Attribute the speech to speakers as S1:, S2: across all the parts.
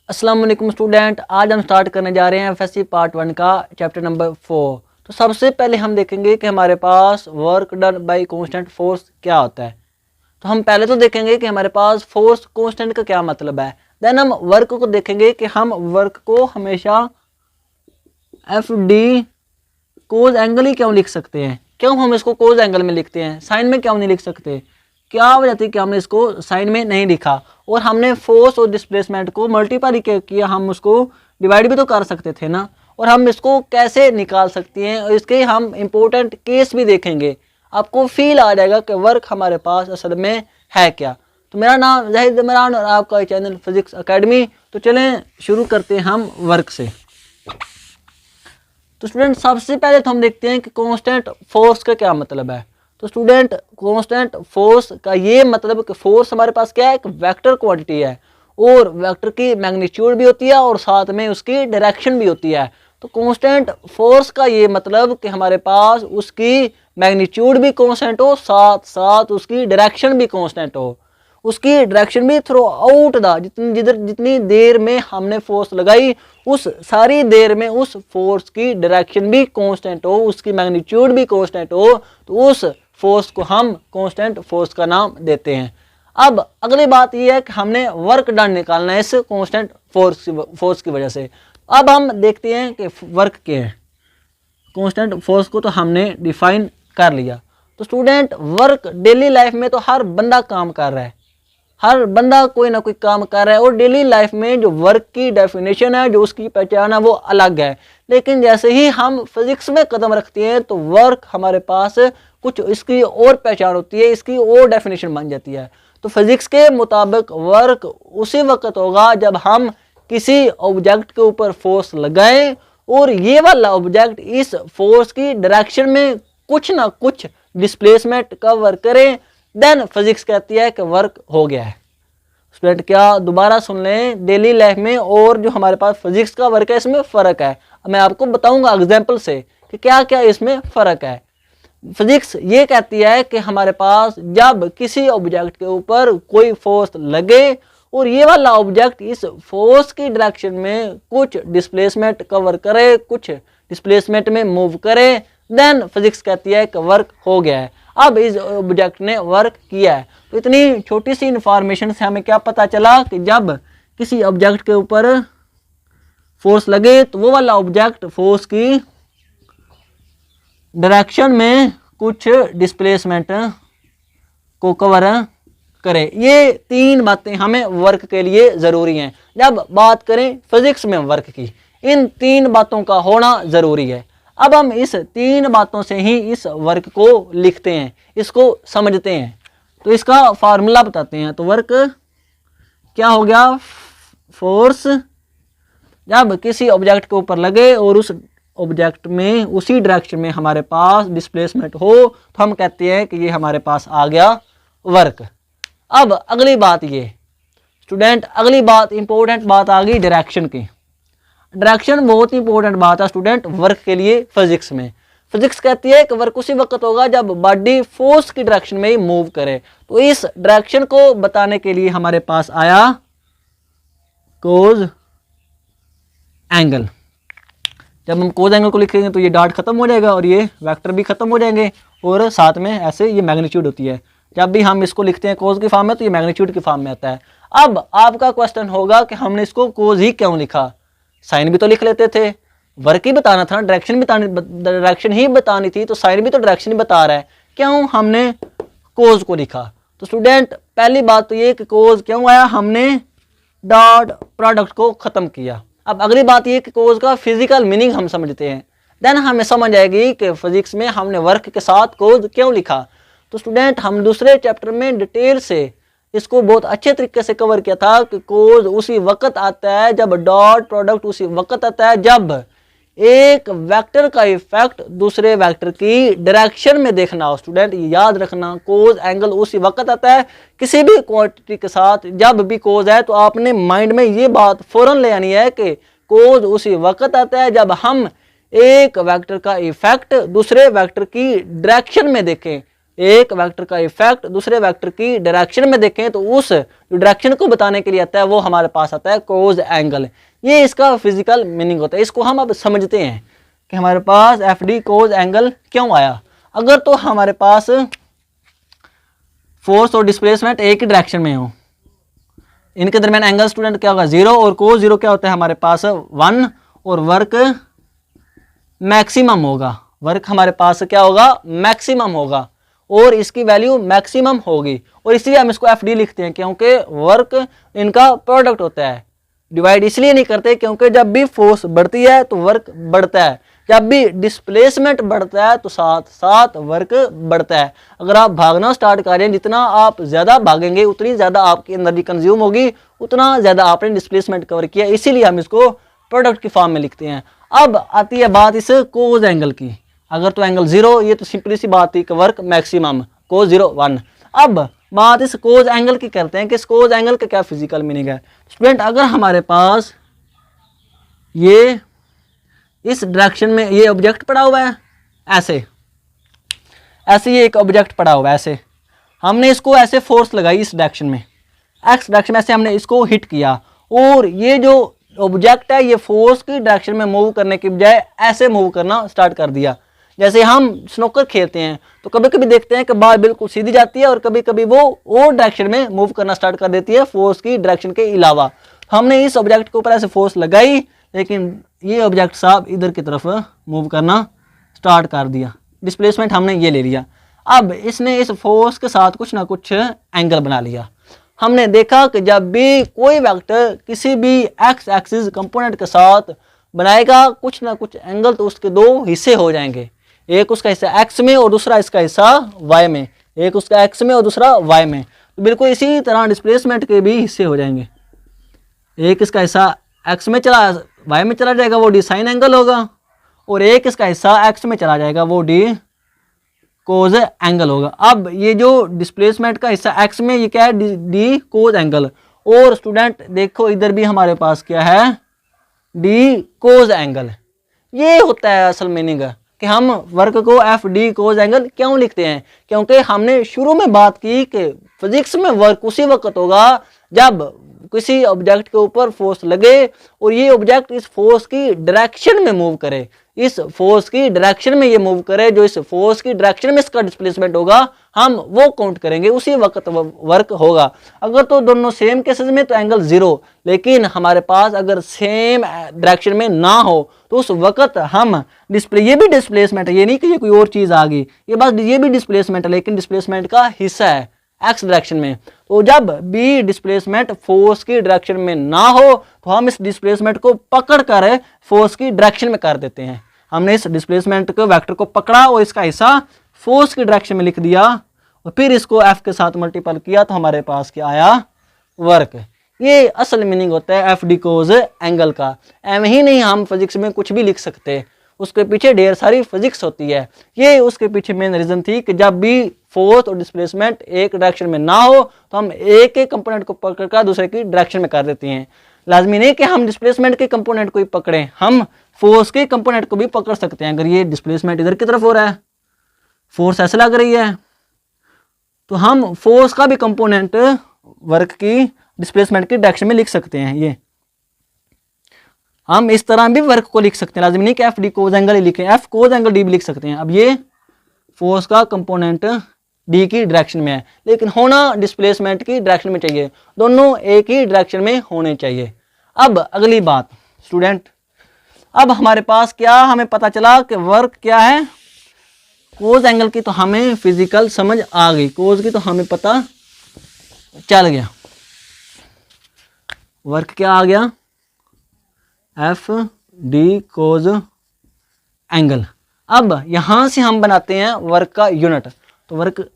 S1: अस्सलाम वालेकुम स्टूडेंट, आज हम स्टार्ट करने जा रहे हैं एफएससी पार्ट 1 का चैप्टर नंबर 4। तो सबसे पहले हम देखेंगे कि हमारे पास work done by constant force क्या होता है। तो हम पहले तो देखेंगे कि हमारे पास फोर्स कांस्टेंट का क्या मतलब है। देन हम वर्क को देखेंगे कि हम वर्क को हमेशा एफ डी कोज एंगल ही क्यों लिख सकते हैं। क्यों हम इसको कोज एंगल में लिखते हैं, साइन में क्यों नहीं लिख सकते। क्या वजह थी कि हमने इसको साइन में नहीं लिखा। और हमने फोर्स और डिस्प्लेसमेंट को मल्टीप्लाई किया, हम उसको डिवाइड भी तो कर सकते थे ना। और हम इसको कैसे निकाल सकते हैं और इसके हम इम्पोर्टेंट केस भी देखेंगे। आपको फील आ जाएगा कि वर्क हमारे पास असल में है क्या। तो मेरा नाम जाहिद इमरान और आपका चैनल फिजिक्स एकेडमी। तो चलें शुरू करते हैं हम वर्क से। तो स्टूडेंट सबसे पहले तो हम देखते हैं कि कांस्टेंट फोर्स का क्या मतलब है। तो स्टूडेंट कांस्टेंट फोर्स का ये मतलब कि फोर्स हमारे पास क्या है, एक वेक्टर क्वांटिटी है और वेक्टर की मैग्नीट्यूड भी होती है और साथ में उसकी डायरेक्शन भी होती है। तो कांस्टेंट फोर्स का ये मतलब कि हमारे पास उसकी मैग्नीट्यूड भी कांस्टेंट हो, साथ साथ उसकी डायरेक्शन भी कांस्टेंट हो। उसकी डायरेक्शन भी थ्रू आउट द जितनी देर में हमने फोर्स लगाई उस सारी देर में उस फोर्स की डायरेक्शन भी कांस्टेंट हो, उसकी मैग्नीट्यूड भी कांस्टेंट हो, तो उस फोर्स को हम कांस्टेंट फोर्स का नाम देते हैं। अब अगली बात यह है कि हमने वर्क डन निकालना है इस कांस्टेंट फोर्स की वजह से। अब हम देखते हैं कि वर्क क्या है। कांस्टेंट फोर्स को तो हमने डिफाइन कर लिया। तो स्टूडेंट वर्क डेली लाइफ में तो हर बंदा काम कर रहा है, हर बंदा कोई ना कोई काम कर रहा है और डेली लाइफ में जो वर्क की डेफिनेशन है, जो उसकी पहचान है वो अलग है। लेकिन जैसे ही हम फिजिक्स में कदम रखते हैं तो वर्क हमारे पास कुछ इसकी और पहचान होती है, इसकी और डेफिनेशन बन जाती है। तो फिजिक्स के मुताबिक वर्क उसी वक्त होगा जब हम किसी ऑब्जेक्ट के ऊपर फोर्स लगाएं और ये वाला ऑब्जेक्ट इस फोर्स की डायरेक्शन में कुछ ना कुछ डिस्प्लेसमेंट कवर करें। देन फिजिक्स कहती है कि वर्क हो गया है। स्टूडेंट क्या दोबारा सुन लें, डेली लाइफ में और जो हमारे पास फिजिक्स का वर्क है इसमें फ़र्क है। मैं आपको बताऊंगा एग्जांपल से कि क्या क्या इसमें फ़र्क है। फिजिक्स ये कहती है कि हमारे पास जब किसी ऑब्जेक्ट के ऊपर कोई फोर्स लगे और ये वाला ऑब्जेक्ट इस फोर्स की डायरेक्शन में कुछ डिस्प्लेसमेंट कवर करे, कुछ डिस्प्लेसमेंट में मूव करे, देन फिजिक्स कहती है कि वर्क हो गया है। अब इस ऑब्जेक्ट ने वर्क किया है। तो इतनी छोटी सी इंफॉर्मेशन से हमें क्या पता चला कि जब किसी ऑब्जेक्ट के ऊपर फोर्स लगे तो वो वाला ऑब्जेक्ट फोर्स की डायरेक्शन में कुछ डिस्प्लेसमेंट को कवर करे। ये तीन बातें हमें वर्क के लिए ज़रूरी हैं। जब बात करें फिजिक्स में वर्क की, इन तीन बातों का होना ज़रूरी है। अब हम इस तीन बातों से ही इस वर्क को लिखते हैं, इसको समझते हैं। तो इसका फार्मूला बताते हैं। तो वर्क क्या हो गया, फोर्स जब किसी ऑब्जेक्ट के ऊपर लगे और उस ऑब्जेक्ट में उसी डायरेक्शन में हमारे पास डिस्प्लेसमेंट हो तो हम कहते हैं कि ये हमारे पास आ गया वर्क। अब अगली बात ये स्टूडेंट, अगली बात इंपॉर्टेंट बात आ गई डायरेक्शन की। डायरेक्शन बहुत ही इंपॉर्टेंट बात है स्टूडेंट वर्क के लिए फिजिक्स में। फिजिक्स कहती है कि वर्क उसी वक्त होगा जब बॉडी फोर्स की डायरेक्शन में ही मूव करे। तो इस डायरेक्शन को बताने के लिए हमारे पास आया कोज एंगल। जब हम कोज एंगल को लिखेंगे तो ये डॉट खत्म हो जाएगा और ये वेक्टर भी खत्म हो जाएंगे और साथ में ऐसे ये मैग्नीट्यूड होती है। जब भी हम इसको लिखते हैं कोज की फॉर्म में तो ये मैग्नीट्यूड की फॉर्म में आता है। अब आपका क्वेश्चन होगा कि हमने इसको कोज ही क्यों लिखा, साइन भी तो लिख लेते थे। वर्क ही बताना था, डायरेक्शन ही बतानी थी, तो साइन भी तो डायरेक्शन ही बता रहा है, क्यों हमने कोज को लिखा। तो स्टूडेंट पहली बात तो ये कि कोज क्यों आया, हमने डॉट प्रोडक्ट को खत्म किया। अब अगली बात ये कि कोज का फिजिकल मीनिंग हम समझते हैं, देन हमें समझ आएगी कि फिजिक्स में हमने वर्क के साथ कोज क्यों लिखा। तो स्टूडेंट हम दूसरे चैप्टर में डिटेल से इसको बहुत अच्छे तरीके से कवर किया था कि कोज उसी वक्त आता है जब डॉट प्रोडक्ट उसी वक्त आता है जब एक वेक्टर का इफेक्ट दूसरे वेक्टर की डायरेक्शन में देखना हो। स्टूडेंट ये याद रखना, कोज एंगल उसी वक्त आता है किसी भी क्वांटिटी के साथ। जब भी कोज है तो आपने माइंड में ये बात फौरन ले आनी है कि कोज उसी वक्त आता है जब हम एक वेक्टर का इफेक्ट दूसरे वेक्टर की डायरेक्शन में देखें। एक वेक्टर का इफेक्ट दूसरे वेक्टर की डायरेक्शन में देखें तो उस डायरेक्शन को बताने के लिए आता है वो हमारे पास आता है कोज एंगल। ये इसका फिजिकल मीनिंग होता है। इसको हम अब समझते हैं कि हमारे पास एफ डी कोज एंगल क्यों आया। अगर तो हमारे पास फोर्स और डिस्प्लेसमेंट एक ही डायरेक्शन में हो, इनके दरमियान एंगल स्टूडेंट क्या होगा 0 और कोस 0 क्या होता है हमारे पास 1 और वर्क मैक्सिमम होगा। वर्क हमारे पास क्या होगा मैक्सिमम होगा और इसकी वैल्यू मैक्सिमम होगी और इसलिए हम इसको एफ डी लिखते हैं क्योंकि वर्क इनका प्रोडक्ट होता है। डिवाइड इसलिए नहीं करते क्योंकि जब भी फोर्स बढ़ती है तो वर्क बढ़ता है, जब भी डिस्प्लेसमेंट बढ़ता है तो साथ साथ वर्क बढ़ता है। अगर आप भागना स्टार्ट करें, जितना आप ज़्यादा भागेंगे उतनी ज़्यादा आपकी एनर्जी कंज्यूम होगी, उतना ज़्यादा आपने डिस्प्लेसमेंट कवर किया, इसीलिए हम इसको प्रोडक्ट की फॉर्म में लिखते हैं। अब आती है बात इस कोज एंगल की। अगर तो एंगल 0, ये तो सिंपली सी बात थी कि वर्क मैक्सिमम, कोज 0 1। अब बात इस कोज एंगल की करते हैं कि इस कोज एंगल का क्या फिजिकल मीनिंग है। स्टूडेंट अगर हमारे पास ये इस डायरेक्शन में ये ऑब्जेक्ट पड़ा हुआ है, ऐसे ऐसे ये एक ऑब्जेक्ट पड़ा हुआ है, ऐसे हमने इसको ऐसे फोर्स लगाई इस डायरेक्शन में, एक्स डायरेक्शन में, ऐसे हमने इसको हिट किया और ये जो ऑब्जेक्ट है ये फोर्स की डायरेक्शन में मूव करने की बजाय ऐसे मूव करना स्टार्ट कर दिया। जैसे हम स्नोकर खेलते हैं तो कभी कभी देखते हैं कि बॉल बिल्कुल सीधी जाती है और कभी कभी वो और डायरेक्शन में मूव करना स्टार्ट कर देती है फोर्स की डायरेक्शन के अलावा। हमने इस ऑब्जेक्ट के ऊपर ऐसे फोर्स लगाई लेकिन ये ऑब्जेक्ट साहब इधर की तरफ मूव करना स्टार्ट कर दिया, डिस्प्लेसमेंट हमने ये ले लिया। अब इसने इस फोर्स के साथ कुछ ना कुछ एंगल बना लिया। हमने देखा कि जब भी कोई वेक्टर किसी भी एक्स एक्सिस कंपोनेंट के साथ बनाएगा कुछ ना कुछ एंगल तो उसके दो हिस्से हो जाएंगे, एक उसका हिस्सा एक्स में और दूसरा इसका हिस्सा वाई में, एक उसका एक्स में और दूसरा वाई में। तो बिल्कुल इसी तरह डिस्प्लेसमेंट के भी हिस्से हो जाएंगे, एक इसका हिस्सा एक्स में चला वाई में चला जाएगा वो डी साइन एंगल होगा और एक इसका हिस्सा एक्स में चला जाएगा वो डी कोज एंगल होगा। अब ये जो डिस्प्लेसमेंट का हिस्सा एक्स में ये क्या है डी कोज एंगल, और स्टूडेंट देखो इधर भी हमारे पास क्या है डी कोज एंगल। ये होता है असल मीनिंग कि हम वर्क को एफ डी कोज एंगल क्यों लिखते हैं, क्योंकि हमने शुरू में बात की कि फिजिक्स में वर्क उसी वक्त होगा जब किसी ऑब्जेक्ट के ऊपर फोर्स लगे और ये ऑब्जेक्ट इस फोर्स की डायरेक्शन में मूव करे, इस फोर्स की डायरेक्शन में ये मूव करे, जो इस फोर्स की डायरेक्शन में इसका डिस्प्लेसमेंट होगा हम वो काउंट करेंगे, उसी वक्त वर्क होगा। अगर तो दोनों सेम केसेस में तो एंगल 0, लेकिन हमारे पास अगर सेम डायरेक्शन में ना हो तो उस वक्त हम ये भी डिस्प्लेसमेंट है, ये नहीं कि ये कोई और चीज़ आ गई, ये बस ये भी डिस्प्लेसमेंट है लेकिन डिस्प्लेसमेंट का हिस्सा है एक्स डायरेक्शन में। तो जब भी डिस्प्लेसमेंट फोर्स की डायरेक्शन में ना हो तो हम इस डिस्प्लेसमेंट को पकड़ कर फोर्स की डायरेक्शन में कर देते हैं। हमने इस डिस्प्लेसमेंट के वेक्टर को पकड़ा और इसका हिस्सा फोर्स की डायरेक्शन में लिख दिया और फिर इसको एफ के साथ मल्टीपल किया तो हमारे पास क्या आया वर्क। ये असल मीनिंग होता है एफ डी कोज एंगल का। एम ही नहीं हम फिजिक्स में कुछ भी लिख सकते, उसके पीछे ढेर सारी फिजिक्स होती है। ये उसके पीछे मेन रीजन थी कि जब भी फोर्स और डिस्प्लेसमेंट एक डायरेक्शन में ना हो तो हम एक एक कंपोनेंट को पकड़कर दूसरे की डायरेक्शन में कर देते हैं। लाजमी नहीं कि हम डिस्प्लेसमेंट के कंपोनेंट को ही पकड़ें, हम फोर्स के कंपोनेंट को भी पकड़ सकते हैं। अगर ये डिस्प्लेसमेंट इधर की तरफ हो रहा है, फोर्स ऐसे लग रही है, तो हम फोर्स का भी कंपोनेंट वर्क की डिस्प्लेसमेंट की डायरेक्शन में लिख सकते हैं। ये हम इस तरह भी वर्क को लिख सकते हैं, लाजमी नहीं कि एफ डी कोज एंगल ही लिखें, एफ कोज एंगल डी भी लिख सकते हैं। अब ये फोर्स का कंपोनेंट डी की डायरेक्शन में है लेकिन होना डिस्प्लेसमेंट की डायरेक्शन में चाहिए, दोनों एक ही डायरेक्शन में होने चाहिए। अब अगली बात स्टूडेंट, अब हमारे पास क्या हमें पता चला कि वर्क क्या है, कोज एंगल की तो हमें फिजिकल समझ आ गई, कोज की तो हमें पता चल गया। वर्क क्या आ गया एफ डी कोज एंगल। अब यहां से हम बनाते हैं वर्क का यूनिट। तो वर्क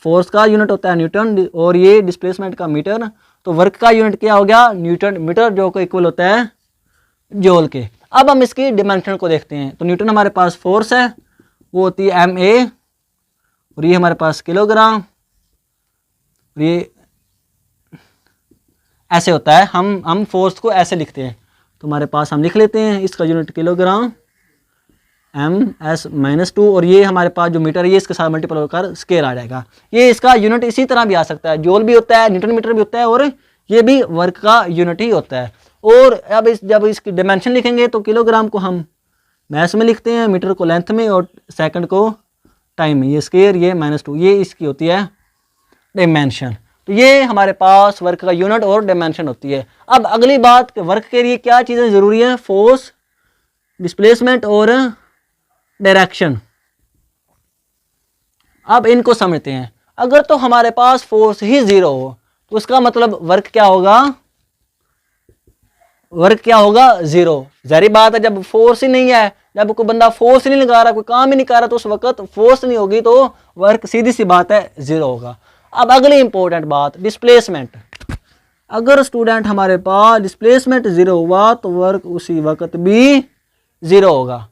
S1: फोर्स का यूनिट होता है न्यूटन और ये डिस्प्लेसमेंट का मीटर, तो वर्क का यूनिट क्या हो गया न्यूटन मीटर, जो को इक्वल होता है जूल के। अब हम इसकी डिमेंशन को देखते हैं। तो न्यूटन हमारे पास फोर्स है, वो होती है एम ए, और ये हमारे पास किलोग्राम, और ये ऐसे होता है। हम फोर्स को ऐसे लिखते हैं, तो हमारे पास हम लिख लेते हैं इसका यूनिट किलोग्राम ms-2 और ये हमारे पास जो मीटर है ये इसके साथ मल्टीपल होकर स्केयर आ जाएगा। ये इसका यूनिट इसी तरह भी आ सकता है, जूल भी होता है, न्यूटन मीटर भी होता है और ये भी वर्क का यूनिट ही होता है। और अब जब इसकी डायमेंशन लिखेंगे तो किलोग्राम को हम मैस में लिखते हैं, मीटर को लेंथ में और सेकंड को टाइम में। ये स्केयर ये -2 ये इसकी होती है डायमेंशन। तो ये हमारे पास वर्क का यूनिट और डायमेंशन होती है। अब अगली बात कि वर्क के लिए क्या चीज़ें ज़रूरी हैं, फोर्स, डिस्प्लेसमेंट और डायरेक्शन। अब इनको समझते हैं। अगर तो हमारे पास फोर्स ही जीरो हो तो उसका मतलब वर्क क्या होगा, वर्क क्या होगा, जीरो। जारी बात है, जब फोर्स ही नहीं है, जब कोई बंदा फोर्स नहीं लगा रहा, कोई काम ही नहीं कर रहा, तो उस वक्त फोर्स नहीं होगी तो वर्क सीधी सी बात है जीरो होगा। अब अगली इंपॉर्टेंट बात, डिस्प्लेसमेंट। अगर स्टूडेंट हमारे पास डिस्प्लेसमेंट जीरो हुआ तो वर्क उसी वक्त भी जीरो होगा,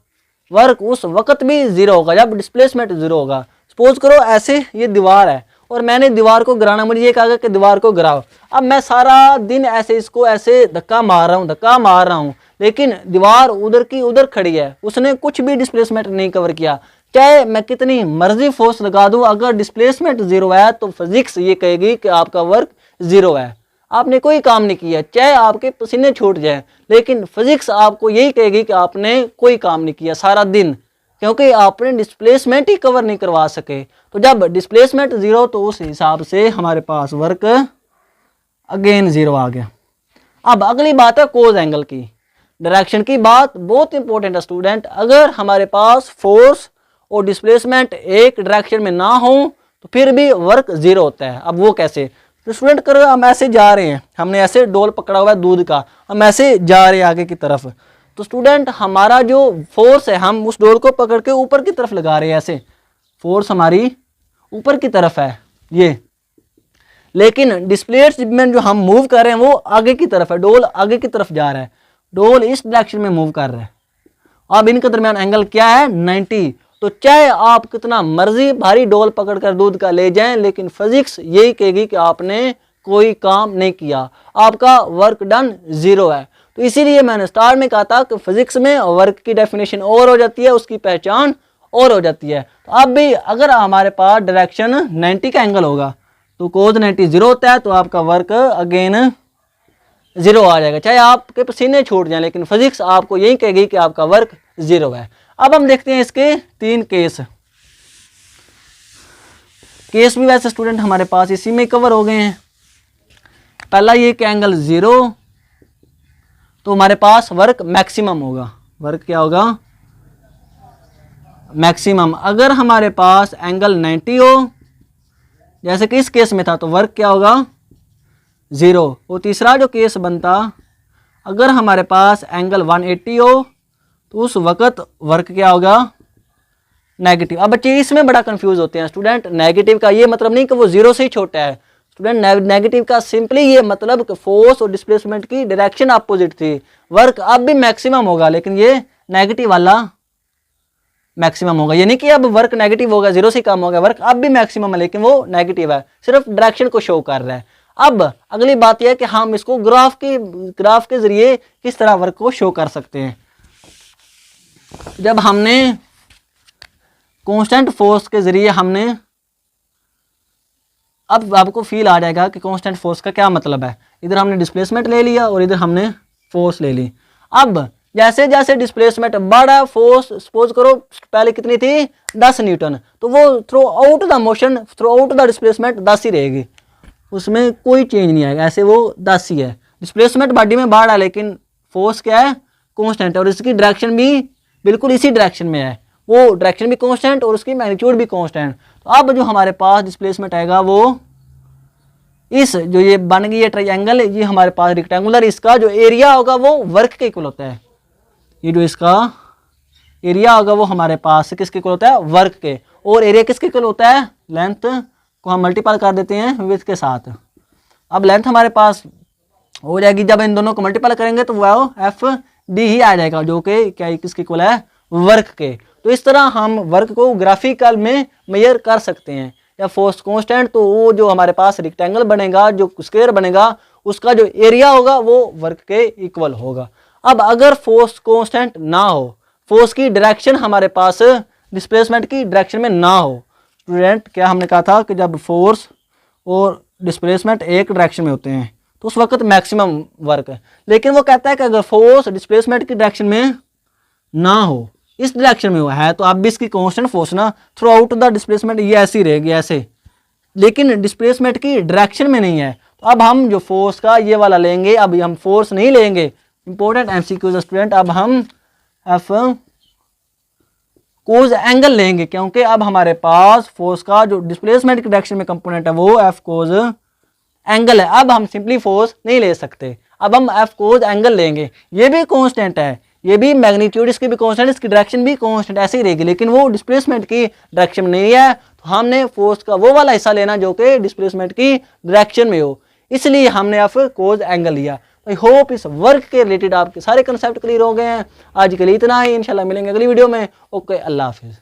S1: वर्क उस वक्त भी जीरो होगा जब डिस्प्लेसमेंट जीरो होगा। सपोज करो ऐसे ये दीवार है और मैंने दीवार को गिराना, मुझे ये कहा कि दीवार को गिराओ। अब मैं सारा दिन ऐसे इसको ऐसे धक्का मार रहा हूँ, लेकिन दीवार उधर की उधर खड़ी है, उसने कुछ भी डिस्प्लेसमेंट नहीं कवर किया। चाहे मैं कितनी मर्जी फोर्स लगा दूं, अगर डिस्प्लेसमेंट जीरो है तो फिजिक्स ये कहेगी कि आपका वर्क जीरो है, आपने कोई काम नहीं किया। चाहे आपके पसीने छूट जाए, लेकिन फिजिक्स आपको यही कहेगी कि आपने कोई काम नहीं किया सारा दिन, क्योंकि आपने डिस्प्लेसमेंट ही कवर नहीं करवा सके। तो जब डिस्प्लेसमेंट जीरो तो उस हिसाब से हमारे पास वर्क अगेन जीरो आ गया। अब अगली बात है कोज एंगल की, डायरेक्शन की बात बहुत इंपॉर्टेंट है स्टूडेंट। अगर हमारे पास फोर्स और डिस्प्लेसमेंट एक डायरेक्शन में ना हो तो फिर भी वर्क जीरो होता है। अब वो कैसे, तो स्टूडेंट करो हम ऐसे जा रहे हैं, हमने ऐसे डोल पकड़ा हुआ है दूध का, हम ऐसे जा रहे हैं आगे की तरफ, तो स्टूडेंट हमारा जो फोर्स है हम उस डोल को पकड़ के ऊपर की तरफ लगा रहे हैं, ऐसे फोर्स हमारी ऊपर की तरफ है ये, लेकिन डिस्प्लेसमेंट जो हम मूव कर रहे हैं वो आगे की तरफ है, डोल आगे की तरफ जा रहा है, डोल इस डायरेक्शन में मूव कर रहा है। अब इनके दरमियान एंगल क्या है, 90। तो चाहे आप कितना मर्जी भारी डोल पकड़कर दूध का ले जाएं, लेकिन फिजिक्स यही कहेगी कि आपने कोई काम नहीं किया, आपका वर्क डन जीरो है। तो इसीलिए मैंने स्टार्ट में कहा था कि फिजिक्स में वर्क की डेफिनेशन और हो जाती है, उसकी पहचान और हो जाती है। तो अब भी अगर हमारे पास डायरेक्शन 90 का एंगल होगा तो कोज 90 जीरो होता है, तो आपका वर्क अगेन जीरो आ जाएगा, चाहे आपके पसीने छूट जाएं, लेकिन फिजिक्स आपको यही कहेगी कि आपका वर्क जीरो है। अब हम देखते हैं इसके 3 केस भी वैसे स्टूडेंट हमारे पास इसी में कवर हो गए हैं। पहला ये कि एंगल जीरो, तो हमारे पास वर्क मैक्सिमम होगा, वर्क क्या होगा, मैक्सिमम। अगर हमारे पास एंगल 90 हो जैसे कि इस केस में था तो वर्क क्या होगा, जीरो। और तीसरा जो केस बनता, अगर हमारे पास एंगल 180 हो तो उस वक्त वर्क क्या होगा, नेगेटिव। अब बच्चे इसमें बड़ा कंफ्यूज होते हैं स्टूडेंट, नेगेटिव का ये मतलब नहीं कि वो जीरो से ही छोटा है स्टूडेंट, नेगेटिव का सिंपली ये मतलब कि फोर्स और डिस्प्लेसमेंट की डायरेक्शन अपोजिट थी, वर्क अब भी मैक्सिमम होगा, लेकिन ये नेगेटिव वाला मैक्सिमम होगा। ये नहीं कि अब वर्क नेगेटिव होगा, जीरो से कम होगा, वर्क अब भी मैक्सिमम है लेकिन वो नेगेटिव है, सिर्फ डायरेक्शन को शो कर रहा है। अब अगली बात यह है कि हम इसको ग्राफ के जरिए किस तरह वर्क को शो कर सकते हैं। जब हमने कांस्टेंट फोर्स के जरिए हमने, अब आपको फील आ जाएगा कि कांस्टेंट फोर्स का क्या मतलब है। इधर हमने डिस्प्लेसमेंट ले लिया और इधर हमने फोर्स ले ली। अब जैसे जैसे डिस्प्लेसमेंट बढ़ा, फोर्स सपोज करो पहले कितनी थी, 10 न्यूटन, तो वो through out the motion, through out the displacement 10 ही रहेगी, उसमें कोई चेंज नहीं आएगा, ऐसे वो 10 ही है। डिस्प्लेसमेंट बॉडी में बढ़ा लेकिन फोर्स क्या है, कांस्टेंट है, और इसकी डायरेक्शन भी बिल्कुल इसी डायरेक्शन में है, वो डायरेक्शन भी कांस्टेंट और उसकी मैग्नीट्यूड भी कांस्टेंट। तो अब जो हमारे पास डिस्प्लेसमेंट आएगा वो इस जो ये बन गई है ट्रायंगल, ये हमारे पास रेक्टेंगुलर, इसका जो एरिया होगा वो वर्क के इक्वल होता है। ये जो इसका एरिया होगा वो हमारे पास किसके इक्वल होता है, वर्क के। और एरिया किसके इक्वल होता है, लेंथ को हम मल्टीपल कर देते हैं विड्थ के साथ। अब लेंथ हमारे पास हो जाएगी, जब इन दोनों को मल्टीपल करेंगे तो वो एफ डी ही आ जाएगा, जो कि क्या किसके इक्वल है, वर्क के। तो इस तरह हम वर्क को ग्राफिकल में मेजर कर सकते हैं। या फोर्स कांस्टेंट, तो वो जो हमारे पास रेक्टेंगल बनेगा, जो स्क्वायर बनेगा, उसका जो एरिया होगा वो वर्क के इक्वल होगा। अब अगर फोर्स कांस्टेंट ना हो, फोर्स की डायरेक्शन हमारे पास डिस्प्लेसमेंट की डायरेक्शन में ना हो। स्टूडेंट क्या हमने कहा था कि जब फोर्स और डिस्प्लेसमेंट एक डायरेक्शन में होते हैं तो उस वक्त मैक्सिमम वर्क है। लेकिन वो कहता है कि अगर फोर्स डिस्प्लेसमेंट की डायरेक्शन में ना हो, इस डायरेक्शन में हुआ है, तो अब भी इसकी कांस्टेंट फोर्स ना थ्रू आउट द डिस्प्लेसमेंट ये ऐसी रहेगी ऐसे, लेकिन डिस्प्लेसमेंट की डायरेक्शन में नहीं है। तो अब हम जो फोर्स का ये वाला लेंगे, अब हम फोर्स नहीं लेंगे, इंपॉर्टेंट एमसीक्यू स्टूडेंट, अब हम एफ कोज एंगल लेंगे, क्योंकि अब हमारे पास फोर्स का जो डिस्प्लेसमेंट की डायरेक्शन में कंपोनेंट है वो एफ कोज एंगल है। अब हम सिंपली फोर्स नहीं ले सकते, अब हम एफ कोज एंगल लेंगे। ये भी कांस्टेंट है, ये भी मैग्नीट्यूड इसकी भी कांस्टेंट, इसकी डायरेक्शन भी कांस्टेंट ऐसे ही रहेगी, लेकिन वो डिस्प्लेसमेंट की डायरेक्शन में नहीं है। तो हमने फोर्स का वो वाला हिस्सा लेना जो कि डिस्प्लेसमेंट की डायरेक्शन में हो, इसलिए हमने एफ कोज एंगल लिया। आई होप इस वर्क के रिलेटेड आपके सारे कंसेप्ट क्लियर हो गए हैं। आज के लिए इतना ही, इंशाल्लाह मिलेंगे अगली वीडियो में। ओके, अल्लाह हाफिज़।